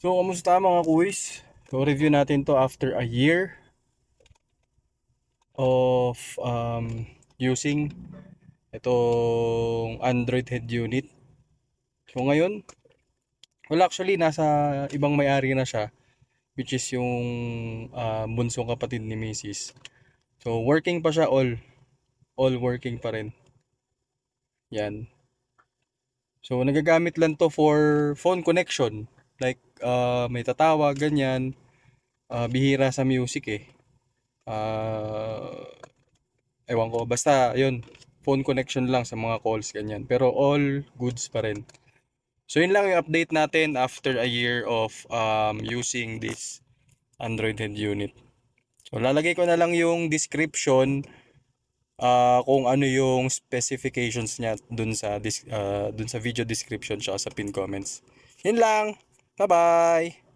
So, kamusta mga kuys? So, review natin to after a year of using itong Android head unit. So, ngayon, well actually, nasa ibang may-ari na siya, which is yung bunsong kapatid ni Mrs. So, working pa siya all working pa rin. Yan. So, nagagamit lang to for phone connection. Like, may tatawag, ganyan. Bihira sa music eh. Ah... Ewan ko, basta yun, phone connection lang sa mga calls, ganyan. Pero all goods pa rin. So yun lang yung update natin after a year of using this Android head unit. So lalagay ko na lang yung description kung ano yung specifications niya dun sa video description siya sa pin comments. Yun lang. Bye-bye!